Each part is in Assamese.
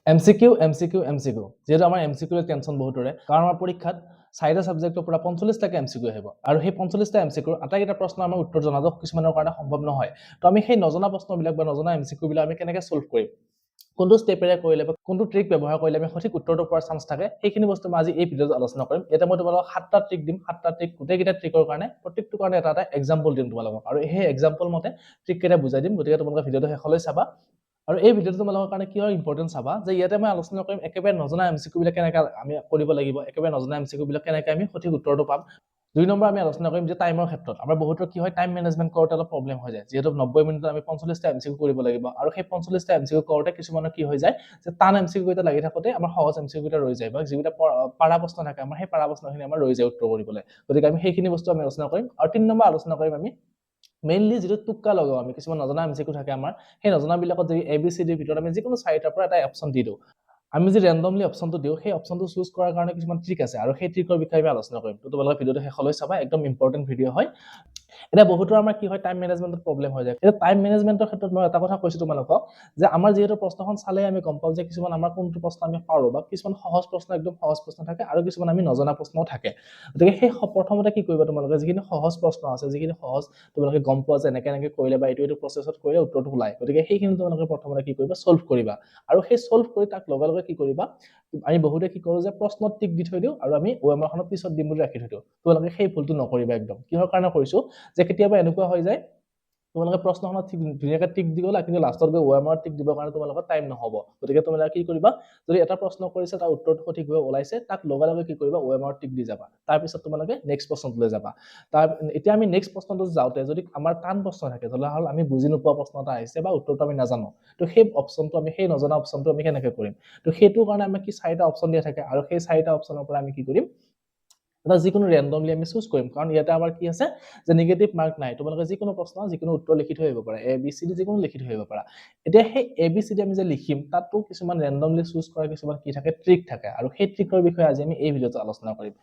MCQ যেহেতু আমাৰ MCQ টেনচন বহুতৰে কাৰণ আমাৰ পৰীক্ষাত 4টা সাবজেক্টৰ পৰা 45টাকে MCQ আহিব আৰু সেই 45টা MCQ আটাইকেইটা প্ৰশ্ন আমাৰ উত্তৰ জনাটো কিছুমানৰ কাৰণে সম্ভৱ নহয় তো আমি সেই নজনা প্ৰশ্নবিলাক বা নজনা MCQ বিলাক আমি কেনেকৈ সলভ কৰিম কোনটো ষ্টেপেৰে কৰিলে বা কোনটো ট্ৰিক ব্যৱহাৰ কৰিলে আমি সঠিক উত্তৰটো পোৱাৰ চান্স থাকে সেইখিনি বস্তু মই আজি এই ভিডিঅ'ত আলোচনা কৰিম এটা মই তোমালোকক 7টা ট্ৰিক দিম 7টা ট্ৰিক গোটেইকেইটা ট্ৰিকৰ কাৰণে প্ৰত্যেকটো কাৰণে এটা এক্সাম্পল দিম তোমালোকক আৰু সেই এক্সাম্পল মতে ট্ৰিক কেইটা বুজাই দিম গতিকে তোমালোকে ভিডিঅ'টো শেষলৈ চাবা আৰু এই ভিডিঅ'টো তোমালোকৰ কাৰণে কি হয় ইম্পৰ্টেন্ট চাবা যে ইয়াতে মই আলোচনা কৰিম একেবাৰে নজনা MCQ বিলাক কেনেকৈ আমি কৰিব লাগিব একেবাৰে নজনা MCQ বিলাক কেনেকৈ আমি সঠিক উত্তৰটো পাম 2 নম্বৰ আমি আলোচনা কৰিম যে টাইমৰ ক্ষেত্ৰত আমাৰ বহুতৰ কি হয় টাইম মেনেজমেন্ট কৰোতে অলপ প্ৰবলেম হৈ যায় যেহেতু 90 মিনিটত আমি 45টা MCQ কৰিব লাগিব আৰু সেই 45টা MCQ কৰোতে কিছুমানৰ কি হৈ যায় যে টান MCQ কেইটা লাগি থাকোতে আমাৰ সহজ MCQ কেইটা ৰৈ যায় বা যিটা পাৰা প্ৰশ্ন থাকে আমাৰ সেই পাৰা প্ৰশ্নখিনি আমাৰ ৰৈ যায় উত্তৰ কৰিবলৈ গতিকে আমি সেইখিনি বস্তু আমি আলোচনা কৰিম আৰু 3 নম্বৰ আলোচনা কৰিম আমি মেইনলি যেটো টুক্কা লগাও আমি কিছুমান নজনা MCQ থাকে আমাৰ সেই নজনা বিলাকত যদি ABCD ভিতৰত আমি যিকোনো 4টাৰ পৰা এটা অপচন দি দিও আমি যে ৰেন্ডমলি অপচনটো দিও সেই অপচনটো চুজ কৰাৰ কাৰণে কিছুমান ট্ৰিক আছে আৰু সেই ট্ৰিকৰ বিষয়ে আমি আলোচনা কৰিম তো তোমালোকে ভিডিঅ'টো শেষলৈ চাবা একদম ইম্পৰ্টেন্ট ভিডিঅ' হয় এটা বহুতৰ আমাৰ কি হয় টাইম মেনেজমেন্টত প্ৰবলেম হৈ যায় এটা টাইম মেনেজমেন্টৰ ক্ষেত্ৰত মই এটা কথা কৈছো তোমালোকক যে আমাৰ যেহেতু প্ৰশ্নখন চালে আমি গম পাও যে কিছুমান আমাৰ কোনটো প্ৰশ্ন আমি পাৰো বা কিছুমান সহজ প্ৰশ্ন একদম সহজ প্ৰশ্ন থাকে আৰু কিছুমান আমি নজনা প্ৰশ্নও থাকে গতিকে সেই প্ৰথমতে কি কৰিবা তোমালোকে যিখিনি সহজ প্ৰশ্ন আছে যিখিনি সহজ তোমালোকে গম পোৱা যে এনেকৈ কৰিলে বা এইটো প্ৰসেছত কৰিলে উত্তৰটো ওলাই গতিকে সেইখিনি তোমালোকে প্ৰথমতে কি কৰিবা সলভ কৰিবা আৰু সেই সলভ কৰি তাক লগে লগে কি কৰিবা আমি বহুতে কি কৰো যে প্ৰশ্নত টিক দি থৈ দিও আৰু আমি ওএমআৰখনত পিছত দিম বুলি ৰাখি থৈ দিও তোমালোকে সেই ভুলটো নকৰিবা একদম কিহৰ কাৰণে কৰিছো যে কেতিয়াবা এনেকুৱা হৈ যায় তোমালোকে প্ৰশ্নখনত ধুনীয়াকৈ টিক দি গলা কিন্তু লাষ্টত গৈ ওএমআৰ টিক দিবৰ কাৰণে তোমালোকৰ টাইম নহব গতিকে তোমালোকে কি কৰিবা যদি এটা প্ৰশ্ন কৰিছে তাৰ উত্তৰটো সঠিকভাৱে ওলাইছে তাক লগে লগে কি কৰিবা ওএমআৰ টিক দি যাবা তাৰ পিছত তোমালোকে নেক্সট প্ৰশ্নলৈ যাবা তাৰ এতিয়া আমি নেক্সট প্ৰশ্নটো যাওতে যদি আমাৰ টান প্ৰশ্ন থাকে ধৰা হল আমি বুজি নোপোৱা প্ৰশ্ন এটা আহিছে বা উত্তৰটো আমি নাজানো তো সেই অপচনটো আমি সেই নজনা অপচনটো আমি কেনেকৈ কৰিম তো সেইটো কাৰণে আমি কি 4টা অপচন দিয়া থাকে আৰু সেই 4টা অপচনৰ পৰা আমি কি কৰিম এটা যিকোনো ৰেন্ডমলি আমি চুজ কৰিম কাৰণ ইয়াতে আমাৰ কি আছে যে নেগেটিভ মাৰ্ক নাই তোমালোকে যিকোনো প্ৰশ্ন যিকোনো উত্তৰ লিখি থৈ আহিব পাৰা ABCD যিকোনো লিখি থৈ আহিব পাৰা এতিয়া সেই ABCD আমি যে লিখিম তাতো কিছুমান ৰেন্ডমলি চুজ কৰা কিছুমান কি থাকে ট্ৰিক থাকে আৰু সেই ট্ৰিকৰ বিষয়ে আজি আমি এই ভিডিঅ'টো আলোচনা কৰিম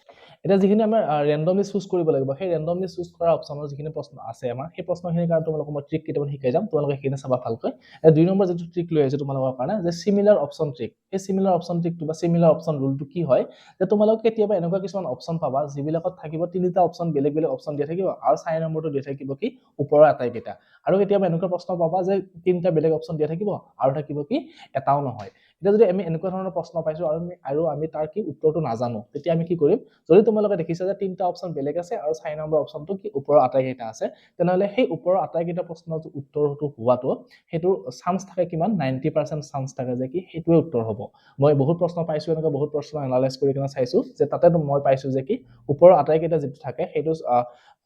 এটা যিখিনি আমাৰ ৰেন্ডমলি চুজ কৰিব লাগিব সেই ৰেন্ডমলি চুজ কৰা অপচনৰ যিখিনি প্ৰশ্ন আছে আমাৰ সেই প্ৰশ্নখিনিৰ কাৰণে তোমালোকক মই ট্ৰিক কেইটামান শিকাই যাম তোমালোকে সেইখিনি চাবা ভালকৈ 2 নম্বৰ যেটো ট্ৰিক লৈ আহিছো তোমালোকৰ কাৰণে যে সিমিলাৰ অপচন ট্ৰিক এই সিমিলাৰ অপচন ট্ৰিকটো বা সিমিলাৰ অপচন ৰুলটো কি হয় যে তোমালোক কেতিয়াবা এনেকুৱা কিছুমান অপচন পাবা যিবিলাকত থাকিব তিনিটা অপচন বেলেগ বেলেগ অপচন দিয়া থাকিব আৰু 4 নম্বৰটো দিয়া থাকিব কি ওপৰৰ আটাইকেইটা আৰু কেতিয়াবা এনেকুৱা প্ৰশ্ন পাবা যে তিনিটা বেলেগ অপচন দিয়া থাকিব আৰু থাকিব কি এটাও নহয় এতিয়া যদি আমি এনেকুৱা ধৰণৰ প্ৰশ্ন পাইছো আৰু আমি তাৰ কি উত্তৰটো নাজানো তেতিয়া আমি কি কৰিম যদি তোমালোকে দেখিছা যে তিনিটা অপচন বেলেগ আছে আৰু 4 নম্বৰ অপচনটো কি ওপৰৰ আটাইকেইটা আছে তেনেহলে সেই ওপৰৰ আটাইকেইটা প্ৰশ্নৰ উত্তৰটো হোৱাটো হেতু চান্স থাকে কিমান 90% চান্স থাকে যে কি হেতুৱে উত্তৰ হ'ব মই বহুত প্ৰশ্ন পাইছো এনেকুৱা বহুত প্ৰশ্ন এনালাইজ কৰি কিনে চাইছো যে তাতে মই পাইছো যে কি ওপৰৰ আটাইকেইটা যেটো থাকে হেতু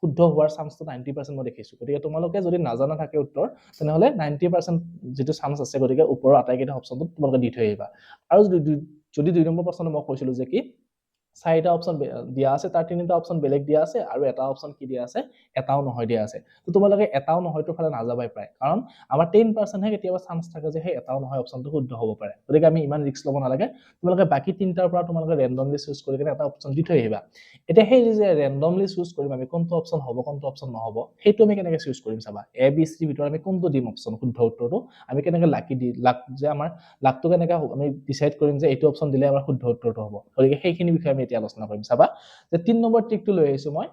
শুদ্ধ হোৱাৰ চান্সটো 90% মই দেখিছো গতিকে তোমালোকে যদি নাজানা থাকে উত্তৰ তেনেহলে 90% যেটো চান্স আছে গতিকে ওপৰৰ আটাইকেইটা অপচনটো তোমালোকে দি থৈ আহিবা আৰু যদি 2 নম্বৰ প্ৰশ্ন মই কৈছিলো যে কি 4টা অপচন দিয়া আছে তাৰ তিনিটা অপচন বেলেগ দিয়া আছে আৰু এটা অপচন কি দিয়া আছে এটাও নহয় দিয়া আছে তো তোমালোকে এটাও নহয়টো ফালে নাযাবাই প্ৰায় কাৰণ আমাৰ 10% হে কেতিয়াবা চান্স থাকে যে সেই এটাও নহয় অপচনটো শুদ্ধ হ'ব পাৰে গতিকে আমি ইমান ৰিস্ক ল'ব নালাগে তোমালোকে বাকি তিনটাৰ পৰা তোমালোকে ৰেন্ডমলি চুজ কৰি কিনে এটা অপচন দি থৈ আহিবা এতিয়া সেই যে ৰেন্ডমলি চুজ কৰিম আমি কোনটো অপচন হ'ব কোনটো অপচন নহব সেইটো আমি কেনেকৈ চুজ কৰিম চাবা ABCD ভিতৰত আমি কোনটো দিম অপচন শুদ্ধ উত্তৰটো আমি কেনেকৈ লাক যে আমাৰ লাকটো কেনেকৈ আমি ডিসাইড কৰিম যে এইটো অপচন দিলে আমাৰ শুদ্ধ উত্তৰটো হ'ব গতিকে সেইখিনি বিষয়ে আমি এতিয়া আলোচনা কৰিম চাবা যে 3 নম্বৰ ট্ৰিকটো লৈ আহিছো মই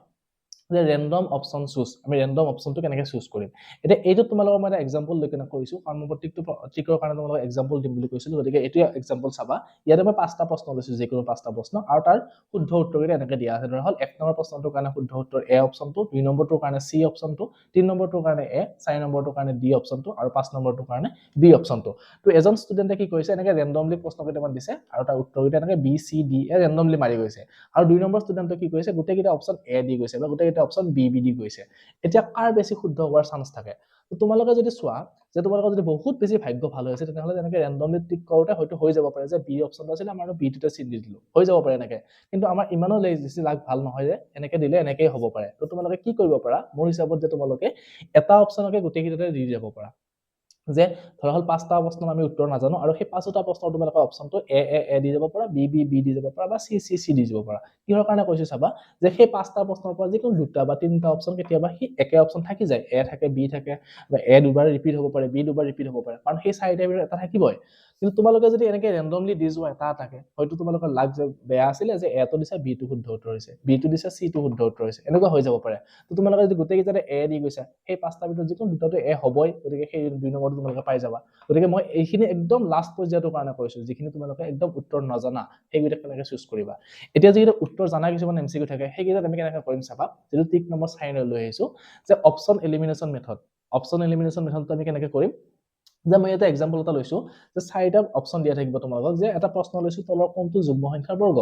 যে ৰেন্ডম অপচন চুজ আমি ৰেন্ডম অপচনটো কেনেকৈ চুজ কৰিম এটা এইটো তোমালোকৰ মই এটা এক্সাম্পল লৈ কেনে কৰিছো কাৰণ মই প্ৰত্যেকটো ট্ৰিকৰ কাৰণে তোমালোকক এক্সাম্পল দিম বুলি কৈছিলো গতিকে এইটো এক্সাম্পল চাবা ইয়াতে মই 5টা প্ৰশ্ন লৈছো যিকোনো 5টা প্ৰশ্ন আৰু তাৰ শুদ্ধ উত্তৰকেইটা এনেকৈ দিয়া আছে ধৰা হল 1 নম্বৰ প্ৰশ্নটোৰ কাৰণে শুদ্ধ উত্তৰ A অপচনটো 2 নম্বৰটোৰ কাৰণে C অপচনটো 3 নম্বৰটোৰ কাৰণে A 4 নম্বৰটোৰ কাৰণে D অপচনটো আৰু 5 নম্বৰটোৰ কাৰণে B অপচনটো তো এজন ষ্টুডেন্টে কি কৰিছে এনেকৈ ৰেন্ডমলি প্ৰশ্ন কেইটামান দিছে আৰু তাৰ উত্তৰকেইটা এনেকৈ B C D এ ৰেন্ডমলি মাৰি গৈছে আৰু 2 নম্বৰ ষ্টুডেন্টে কি কৰিছে গোটেইকেইটা অপচন A দি গৈছে বা গোটেইকেইটা অপচন B দি গৈছে এতিয়া কাৰ বেছি শুদ্ধ হোৱাৰ চান্স থাকে তো তোমালোকে যদি চোৱা যে তোমালোকৰ যদি বহুত বেছি ভাগ্য ভাল হৈছে তেনেহলে এনেকৈ ৰেন্ডমলি টিক কৰোতে হয়তো হৈ যাব পাৰে যে B অপচনটো আছিল আমাৰ B টোতে চিট দি দিলো হৈ যাব পাৰে এনেকৈ কিন্তু আমাৰ ইমানো বেছি লাগ ভাল নহয় যে এনেকৈ দিলে এনেকৈ হ'ব পাৰে তো তোমালোকে কি কৰিব পাৰা মোৰ হিচাপত যে তোমালোকে এটা অপচনকে গোটেইকেইটাতে দি যাব পাৰা যে ধৰা হল 5টা প্ৰশ্নৰ আমি উত্তৰ নাজানো আৰু সেই 5টা প্ৰশ্নৰ তোমালোকে অপচনটো এ দি যাব পাৰা বি দি যাব পাৰা বা চি দি যাব পাৰা কিহৰ কাৰণে কৈছো চাবা যে সেই 5টা প্ৰশ্নৰ পৰা যিকোনো দুটা বা তিনিটা অপচন কেতিয়াবা কি একে অপচন থাকি যায় এ থাকে বি থাকে বা এ দুবাৰ ৰিপিট হ'ব পাৰে বি দুবাৰ ৰিপিট হ'ব পাৰে কাৰণ সেই 4টাৰ ভিতৰত এটা থাকিবই কিন্তু তোমালোকে যদি এনেকৈ ৰেণ্ডমলি দি যোৱা এটা এটাকে হয়তো তোমালোকৰ লাগ বেয়া আছিলে যে এটো দিছে বিটো শুদ্ধ উত্তৰ হৈছে, বিটো দিছে চিটো শুদ্ধ উত্তৰ হৈছে, এনেকুৱা হৈ যাব পাৰে। তো তোমালোকে যদি গোটেইকেইটাতে এ দি গৈছা সেই পাঁচটা ভিতৰত যিকোনো দুটাটো এ হ'বই, গতিকে সেই 2 নম্বৰটো তোমালোকে পাই যাবা। গতিকে মই এইখিনি একদম লাষ্ট পৰ্যায়টোৰ কাৰণে কৈছো, যিখিনি তোমালোকে একদম উত্তৰ নজনা সেইকেইটা কেনেকৈ চুজ কৰিবা। এতিয়া যিকেইটা উত্তৰ জানা কিছুমান এমচিকিউ থাকে সেইকেইটাত আমি কেনেকৈ কৰিম চাবা। যিটো টিক নম্বৰ চাই লৈ আহিছো যে option elimination method. Option elimination মেথডটো আমি কেনেকৈ কৰিম, যে মই এটা এক্সাম্পল এটা লৈছো যে 4টা অপশ্যন দিয়া থাকিব তোমালোকক, যে এটা প্ৰশ্ন লৈছো তলৰ কোনটো যুগ্ম সংখ্যাৰ বৰ্গ।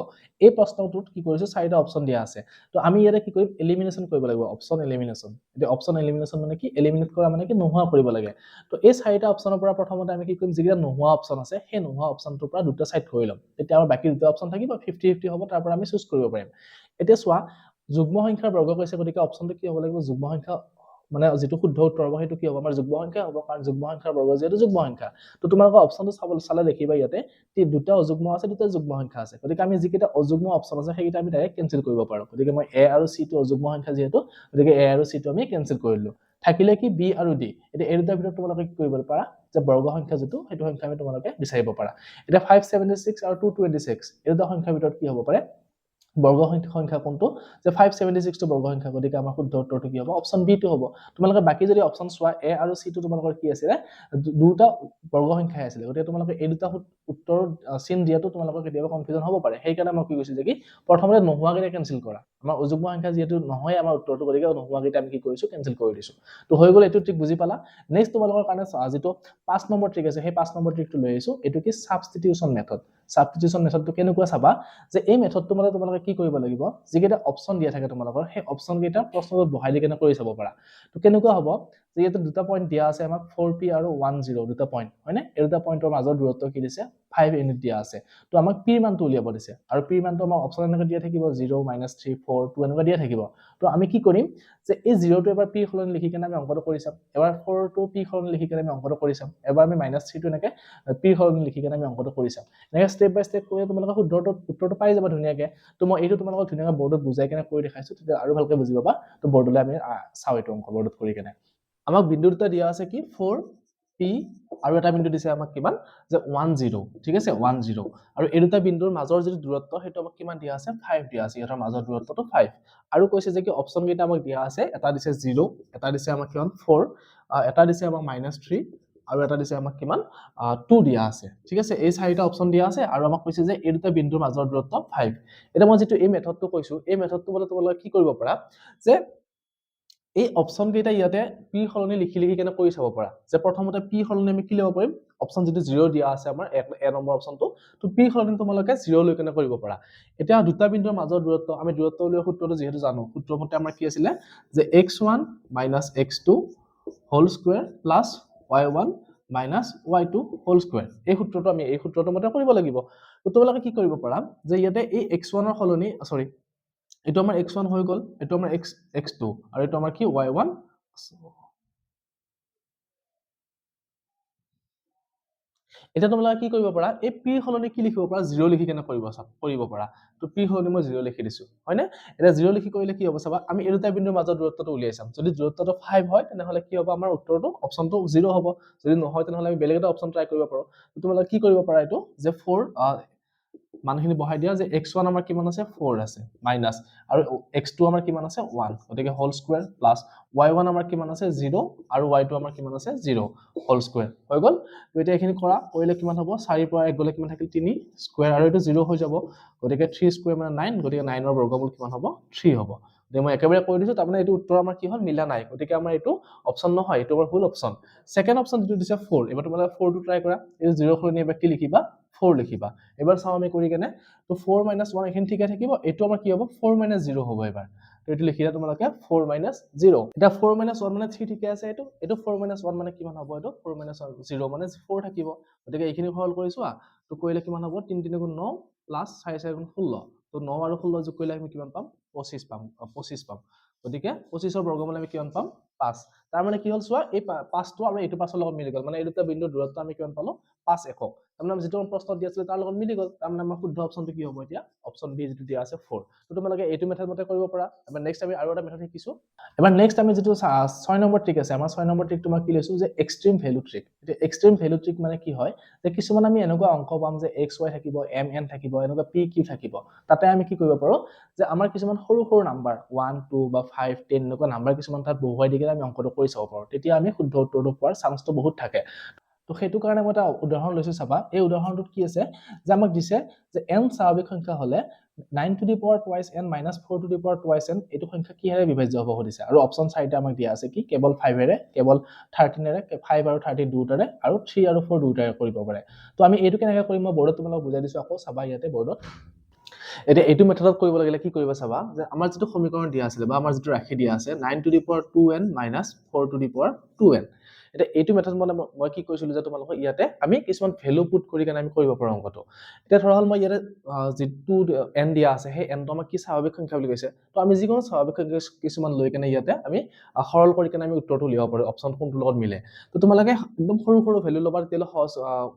এই প্ৰশ্নটোত কি কৰিছো 4টা অপশ্যন দিয়া আছে। তো আমি ইয়াতে কি কৰিম, এলিমিনেশ্যন কৰিব লাগিব, অপশ্যন এলিমিনেশ্যন। এতিয়া অপশ্যন এলিমিনেশ্যন মানে কি, এলিমিনেট কৰা মানে কি নোহোৱা কৰিব লাগে। তো এই 4টা অপশ্যনৰ পৰা প্ৰথমতে আমি কি কৰিম, যিকেইটা নোহোৱা অপশ্যন আছে সেই নোহোৱা অপশ্যনটোৰ পৰা দুটা সাইড কৰি ল'ম, তেতিয়া আমাৰ বাকী দুটা অপশ্যন থাকিব 50-50 হ'ব, তাৰ পৰা আমি চুজ কৰিব পাৰিম। এতিয়া চোৱা যুগ্ম সংখ্যাৰ বৰ্গ কৈছে, গতিকে অপশ্যনটো কি হ'ব লাগিব, যুগ্ম সংখ্যা মানে যিটো শুদ্ধ উত্তৰ হ'ব সেইটো কি হ'ব, আমাৰ যুগ্ম সংখ্যা হ'ব, কাৰণ যুগ্ম সংখ্যাৰ বৰ্গ যিহেতু যুগ্ম সংখ্যা। তো তোমালোকৰ অপশ্যনটো চালে দেখিবা ইয়াতে দুটা অযুগ্ম আছে, দুটা যুগ্ম সংখ্যা আছে। গতিকে আমি যিকেইটা অযুগ্ম অপশ্যন আছে সেইকেইটা আমি ডাইৰেক্ট কেনচেল কৰিব পাৰো। গতিকে মই এ আৰু চি টো অযুগ্ম সংখ্যা যিহেতু, গতিকে এ আৰু চি টো আমি কেনচেল কৰিলো। থাকিলে কি বি আৰু ডি। এতিয়া এই দুটাৰ ভিতৰত তোমালোকে কি কৰিব পাৰা, যে বৰ্গ সংখ্যা যিটো সেইটো সংখ্যা আমি তোমালোকে বিচাৰিব পাৰা। এতিয়া 576 আৰু 226 এই দুটা সংখ্যাৰ ভিতৰত কি হ'ব পাৰে, বৰ্গ সংখ্যা কোনটো, যে 576 টো বৰ্গ সংখ্যা, গতিকে আমাৰ শুদ্ধ উত্তৰটো কি হ'ব, অপশ্যন বি টো হ'ব। তোমালোকে বাকি যদি অপশ্যন চোৱা এ আৰু চি টো তোমালোকৰ কি আছিলে, দুটা বৰ্গ সংখ্যাই আছিলে, গতিকে তোমালোকে এই দুটা উত্তৰ চিন দিয়াটো তোমালোকৰ কেতিয়াবা কনফিউজন হ'ব পাৰে। সেইকাৰণে মই কি কৈছো যে কি প্ৰথমতে নোহোৱাকেইটা কেনচেল কৰা, আমাৰ অযুগ্ম সংখ্যা যিহেতু নহয় আমাৰ উত্তৰটো, গতিকে নোহোৱাকেইটা আমি কি কৰিছো, কেনচেল কৰি দিছো। তো হৈ গ'ল, এইটো ট্ৰিক বুজি পালা। নেক্সট তোমালোকৰ কাৰণে যিটো 5 নম্বৰ ট্ৰিক আছে সেই 5 নম্বৰ ট্ৰিকটো লৈ আহিছো। এইটো কি সাবষ্টিটিউশন মেথড। সাবষ্টিটিউশন মেথডটো কেনেকুৱা চাবা, যে এই মেথডটো মানে তোমালোকে কি কৰিব লাগিব, যিকেইটা অপশ্যন দিয়া থাকে তোমালোকৰ সেই অপশ্যন কেইটা প্ৰশ্নটোত বহাই দি কেনে কৰি চাব পাৰা। তো কেনেকুৱা হ'ব, যে ইয়াতে দুটা পইণ্ট দিয়া আছে আমাক 4p আৰু 10 দুটা পইণ্ট, হয়নে? এই দুটা পইণ্টৰ মাজৰ দূৰত্ব কি দিছে, 5 ইউনিট দিয়া আছে। তো আমাক p মানটো উলিয়াব দিছে, আৰু p মানটো আমাৰ অপশ্যন এনেকৈ দিয়া থাকিব 0, -3, 4, 2 এনেকুৱা দিয়া থাকিব। তো আমি কি কৰিম, যে এই 0টো এবাৰ p সলনি লিখি কেনে আমি অংকটো কৰি চাম, এবাৰ 4টো p সলনি লিখি কেনে আমি অংকটো কৰি চাম, এবাৰ আমি -3টো এনেকৈ p সলনি লিখি কেনে আমি অংকটো কৰি চাম। এনেকৈ ষ্টেপ বাই ষ্টেপ কৰি তোমালোকে শুদ্ধ উত্তৰটো পাই যাবা ধুনীয়াকৈ। তো মই এইটো তোমালোকক ধুনীয়াকৈ বৰ্ডত বুজাই কেনে কৰি দেখাইছো, তেতিয়া আৰু ভালকৈ বুজি পাবা। তো বৰ্ডলৈ আমি চাওঁ এইটো অংক বৰ্ডত কৰি কেনে। আমাক বিন্দু দুটা দিয়া আছে কি 4p, আৰু এটা বিন্দু দিছে আমাক কিমান, যে 10, ঠিক আছে 10, আৰু এই দুটা বিন্দুৰ মাজৰ যিটো দূৰত্ব সেইটো আমাক কিমান দিয়া আছে, 5 দিয়া আছে, ইহঁতৰ মাজৰ দূৰত্বটো 5। আৰু কৈছে যে কি অপশ্যন কেইটা আমাক দিয়া আছে, এটা দিছে 0, এটা দিছে আমাক কিমান 4, এটা দিছে আমাক -3, আৰু এটা দিছে আমাক কিমান 2 দিয়া আছে, ঠিক আছে। এই 4টা অপশ্যন দিয়া আছে, আৰু আমাক কৈছে যে এই দুটা বিন্দুৰ মাজৰ দূৰত্ব 5। এটা মই যিটো এই মেথডটো কৈছো, এই মেথডটো বলে তোমালোকে কি কৰিব পাৰা, যে এই অপশ্যন কেইটা ইয়াতে p সলনি লিখি কেনে কৰি চাব পাৰা, যে প্ৰথমতে p সলনি আমি কি ল'ব পাৰিম, অপশ্যন যিটো 0 দিয়া আছে আমাৰ এ নম্বৰ অপশ্যনটো, তো p সলনি তোমালোকে 0 লৈ কেনে কৰিব পাৰা। এতিয়া দুটা বিন্দুৰ মাজৰ দূৰত্ব, আমি দূৰত্ব উলিওৱা সূত্ৰটো যিহেতু জানো, সূত্ৰমতে আমাৰ কি আছিলে, যে x1 - x2 whole square plus y1 - y2 whole square. এই সূত্ৰটো আমি এই সূত্ৰটো মতে কৰিব লাগিব। তো তোমালোকে কি কৰিব পাৰা, যে ইয়াতে এই x1 ৰ সলনি সৰি এইটো আমাৰ x1 হৈ গ'ল, এইটো আমাৰ x2, আৰু এইটো আমাৰ কি y1। এতিয়া তোমালোকে কি কৰিব পাৰা, এই p সলনি কি লিখিব পাৰা, 0 লিখি কেনে কৰিব পাৰা। তো p সলনি মই 0 লিখি দিছো, হয়নে? এতিয়া 0 লিখি কৰিলে কি হ'ব চাবা, আমি এই দুটা বিন্দুৰ মাজৰ দূৰত্বটো উলিয়াই চাম। যদি দূৰত্বটো 5 হয় তেনেহ'লে কি হ'ব, আমাৰ উত্তৰটো অপশ্যনটো 0 হ'ব। যদি নহয় তেনেহ'লে আমি বেলেগ এটা অপশ্যন ট্ৰাই কৰিব পাৰো। তো তোমালোকে কি কৰিব পাৰা, এইটো যে 4 মানখিনি বহাই দিয়া, যে x1 আমাৰ কিমান আছে 4 আছে, মাইনাস, আৰু x2 আমাৰ কিমান আছে 1, গতিকে হোল স্কয়াৰ প্লাস y1 আমাৰ কিমান আছে 0, আৰু y2 আমাৰ কিমান আছে 0 হোল স্কয়াৰ হৈ গ'ল। তো এতিয়া এইখিনি কৰিলে কিমান হ'ব, 4 পৰা 1 গ'লে কিমান থাকিল 3 স্কয়াৰ, আৰু এইটো 0 হৈ যাব, গতিকে 3 স্কয়াৰ মানে 9, গতিকে 9 ৰ বৰ্গমূল কিমান হ'ব, 3 হ'ব। গতিকে মই একেবাৰে কৈ দিছো, তাৰমানে এইটো উত্তৰ আমাৰ কি হ'ল, মিলা নাই, গতিকে আমাৰ এইটো অপশ্যন নহয়, এইটো আমাৰ ভুল অপশ্যন। সেকেন্ড অপশ্যন যিটো দিছে 4, এবাৰ তোমালোকে 4 টো ট্ৰাই কৰা, এই 0 সলনি এবাৰ কি লিখিবা 4 লিখিবা। এবাৰ চাও আমি কৰি কেনে, তো 4 - 1 এইখিনি ঠিকে থাকিব, এইটো আমাৰ কি হ'ব 4 - 0 হ'ব এবাৰ। তো এইটো লিখিলে তোমালোকে 4 - 0। এতিয়া 4 - 1 মানে 3 ঠিকে আছে, এইটো 4 - 1 মানে কিমান হ'ব, এইটো 4 - 0 মানে 4 থাকিব। গতিকে এইখিনি সৰল কৰিছো, তো কৰিলে কিমান হ'ব, 3 - 3 = 9 প্লাস 4 - 4 = 16। তো 9 আৰু 16 যোগ কৰিলে আমি কিমান পাম, 25 পাম, 25 পাম। গতিকে 25 ৰ বৰ্গমূল আমি কিমান পাম, 5। তাৰ মানে কি হ'ল চোৱা, এই 5টো আৰু এইটো 5ৰ লগত মিলি গ'ল, মানে এই দুটা বিন্দুৰ দূৰত্ব আমি কিমান পালো, 5 একক। তাৰমানে যিটো প্ৰশ্ন দিয়া আছিলে তাৰ লগত মিলি গ'ল তাৰমানে আমাৰ শুদ্ধ অপচনটো কি হ'ব এতিয়া অপচন বি যিটো দিয়া আছে 4 তো তোমালোকে এইটো মেথড মতে কৰিব পাৰা এবাৰ নেক্সট আমি আৰু এটা মেথড শিকিছো এবাৰ নেক্সট আমি যিটো 6 নম্বৰ ট্ৰিক আছে আমাৰ 6 নম্বৰ ট্ৰিক তোমাক কি লৈছো যে এক্সট্ৰিম ভ্যালু ট্ৰিক এটা এক্সট্ৰিম ভ্যালু ট্ৰিক মানে কি হয় যে কিছুমান আমি এনেকুৱা অংক পাম যে xy থাকিব mn থাকিব এনেকুৱা pq থাকিব তাতে আমি কি কৰিব পাৰো যে আমাৰ কিছুমান সৰু সৰু নাম্বাৰ 1 2 বা 5 10 এনেকুৱা নাম্বাৰ কিছুমান তাত বহুৱাই দি কিনে আমি অংকটো কৰি চাব পাৰো তেতিয়া আমি শুদ্ধ উত্তৰটো পোৱাৰ চান্সটো বহুত থাকে তো সেইটো কাৰণে মই এটা উদাহৰণ লৈছো চাবা এই উদাহৰণটোত কি আছে যে আমাক দিছে যে n স্বাভাৱিক সংখ্যা হলে 9 to the power twice n minus 4 to the power twice n এইটো সংখ্যা কিহেৰে বিভাজ্য হ'ব সুধিছে আৰু অপচন 4টা আমাক দিয়া আছে কি কেৱল 5 এৰে কেৱল 13 এৰে 5 আৰু 30 দুটাৰে আৰু 3 আৰু 4 দুটাৰে কৰিব পাৰে তো আমি এইটো কেনেকৈ কৰিম মই বৰ্ডত তোমালোকক বুজাই দিছো আকৌ চাবা ইয়াতে বৰ্ডত এতিয়া এইটো মেথডত কৰিব লাগিলে কি কৰিবা চাবা যে আমাৰ যিটো সমীকৰণ দিয়া আছিল বা আমাৰ যিটো ৰাশি দিয়া আছে 9 to the power 2n minus 4 to the power 2n এটা এইটো মেথড মানে মই কি কৈছিলো যে তোমালোকক ইয়াতে আমি কিছুমান ভ্যালু পুট কৰি কেনে আমি কৰিব পাৰো অংকটো এটা ধৰা হল মই ইয়াতে যিটো n দিয়া আছে সেই n টো আমাক কি স্বাভাৱিক সংখ্যা বুলি কৈছে তো আমি যিকোনো স্বাভাৱিক সংখ্যা কিছুমান লৈ কেনে ইয়াতে আমি সৰল কৰি কেনে আমি উত্তৰটো লিখিব পাৰো অপচন কোনটোৰ লগত মিলে তো তোমালোকে একদম সৰু সৰু ভ্যালু লবা তেতিয়ালে সহজ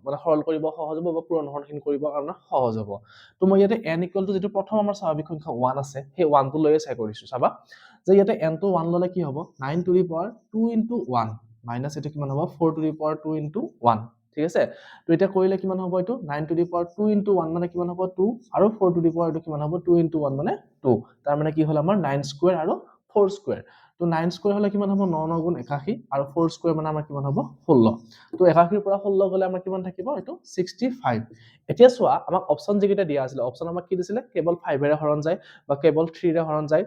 মানে সৰল কৰিব সহজ হ'ব বা পূৰণহৰণখিনি কৰিব কাৰণে সহজ হ'ব তো মই ইয়াতে n ইকুৱেল টু যেটো প্ৰথম আমাৰ স্বাভাৱিক সংখ্যা 1 আছে সেই 1 টো লৈয়ে চাই কৰিছো চাবা যে ইয়াতে n টো 1 ললে কি হ'ব 9 to the power 2 into 1 minus এটা কিমান হ'ব 4 to the power 2 into 1 ঠিক আছে তো এটা কৰিলে কিমান হ'ব এটো 9 to the power 2 into 1 মানে কিমান হ'ব 2 আৰু 4 to the power এটো কিমান হ'ব 2 into 1 মানে 2 তাৰ মানে কি হ'ল আমাৰ 9 স্কয়াৰ আৰু 4 স্কয়াৰ তো 9 স্কয়াৰ হলে কিমান হ'ব 9 9 গুণ 81 আৰু 4 স্কয়াৰ মানে আমাৰ কিমান হ'ব 16 তো 81 ৰ পৰা 16 গলে আমাৰ কিমান থাকিব এটো 65 এতিয়া চোৱা আমাক অপচন যিকেইটা দিয়া আছিল অপচন আমাক কি দিছিলে কেৱল 5 এৰে হৰণ যায় বা কেৱল 3 ৰে হৰণ যায়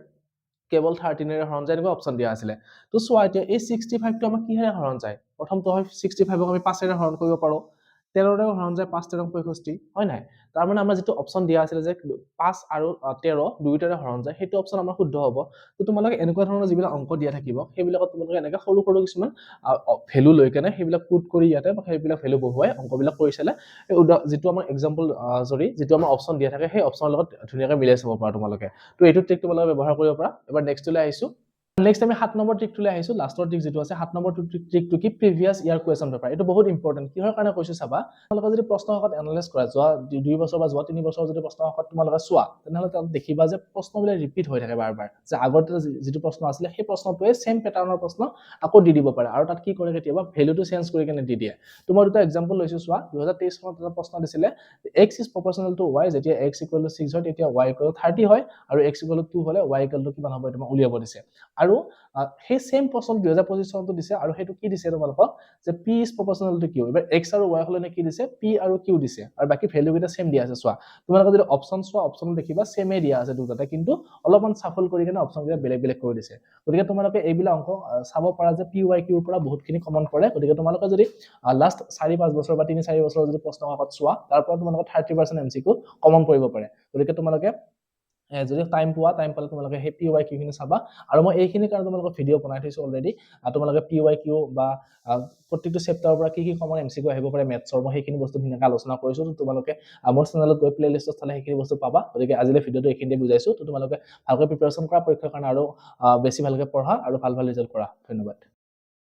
কেৱল 13 এৰে হৰণ যায় এনেকুৱা অপচন দিয়া আছিল তো চোৱা এতিয়া এই 65 টো আমাক কিহেৰে হৰণ যায় প্ৰথমটো হয় 65 ক আমি 5 এৰে হৰণ কৰিব পাৰো 13 ৰে হৰণ যায় 5 13 65 হয় নাই তাৰ মানে আমাৰ যেটো অপচন দিয়া আছিল যে 5 আৰু 13 দুইটাৰে হৰণ যায় হেতু অপচন আমাৰ শুদ্ধ হ'ব তো তোমালোকে এনেকুৱা ধৰণৰ যিবিলাক অংক দিয়া থাকিব সেইবিলাকত তোমালোকে এনেকা সৰু সৰু কিছুমান ভ্যালু লৈ কেনে সেইবিলাক পুট কৰি ইয়াতে সেইবিলাক ভ্যালু বহুৱাই অংকবিলাক কৰিছলে যেটো আমাৰ এক্সাম্পল সৰি যেটো আমাৰ অপচন দিয়া থাকে সেই অপচনৰ লগত ধুনিয়াকৈ মিলাই চাব পাৰা তোমালোকে তো এইটো ট্ৰিক তোমালোকে ব্যৱহাৰ কৰিব পাৰা এবাৰ নেক্সটলৈ আহিছো নেক্সট আমি 7 নম্বৰ ট্ৰিকটোলৈ আহিছো লাষ্টৰ ট্ৰিক যেটো আছে 7 নম্বৰ ট্ৰিকটো কি প্ৰিভিয়াস ইয়াৰ কোৱেশ্চন পেপাৰ এটো বহুত ইম্পৰ্টেন্ট কিহৰ কাৰণে কৈছো চাবা তোমালোকে যদি প্ৰশ্ন কাকত এনালাইজ কৰা যোৱা 2 বছৰ বা যোৱা 3 বছৰ যদি প্ৰশ্ন কাকত তোমালোকে চোৱা তেনেহলে তাত দেখিবা যে প্ৰশ্নবিলাক ৰিপিট হৈ থাকে বাৰবাৰ যে আগতে যেটো প্ৰশ্ন আছিল সেই প্ৰশ্নটোৱে সেম প্যাটাৰ্নৰ প্ৰশ্ন আকৌ দি দিব পাৰে আৰু তাত কি কৰে কেতিয়াবা ভ্যালুটো চেঞ্জ কৰি কেনে দি দিয়ে তোমাৰ দুটা এক্সাম্পল লৈছো চোৱা 2023 চনত এটা প্ৰশ্ন দিছিলে x is proportional to y যেতিয়া x = 6 হয় তেতিয়া y = 30 হয় আৰু x = 2 হলে y = কিমান হ'ব এটা উলিয়াব দিছে আৰু সেই সেম প্ৰশ্ন 2025 চনতো দিছে আৰু হেতু কি দিছে তোমালোকক যে p is proportional to q এবাৰ x আৰু y হলে কি দিছে p আৰু q দিছে আৰু বাকি ভ্যালু কেইটা সেম দিয়া আছে চোৱা তোমালোকে যদি অপচন চোৱা অপচন দেখিবা সেমে দিয়া আছে দুটাতে কিন্তু অলপমান সাফল কৰি কেনে অপচন কেইটা বেলেগ বেলেগ কৰি দিছে গতিকে তোমালোকে এইবিলাক অংক চাব পাৰা যে p y q ৰ পৰা বহুতখিনি কমন পৰে গতিকে তোমালোকে যদি লাষ্ট 4-5 বছৰ বা 3-4 বছৰ যদি প্ৰশ্ন কাকত চোৱা তাৰ পৰা তোমালোকে 30% MCQ কমন পৰিব পাৰে গতিকে তোমালোকে যদি টাইম পালে তোমালোকে সেই PYQ খিনি চাবা আৰু মই এইখিনি কাৰণে তোমালোকক ভিডিও বনাই থৈছো অলৰেডি তোমালোকে PYQ বা প্ৰত্যেকটো চেপ্টাৰৰ পৰা কি কমন MCQ আহিব পাৰে মেথছৰ মই সেইখিনি বস্তু ধুনীয়াকৈ আলোচনা কৰিছো তোমালোকে মোৰ চেনেলত গৈ প্লেলিষ্টত চালে সেইখিনি বস্তু পাবা গতিকে আজিলৈ ভিডিওটো এইখিনিতে বুজাইছো তো তোমালোকে ভালকৈ প্ৰিপাৰেচন কৰা পৰীক্ষাৰ কাৰণে আৰু বেছি ভালকৈ পঢ়া আৰু ভাল ৰিজাল্ট কৰা ধন্যবাদ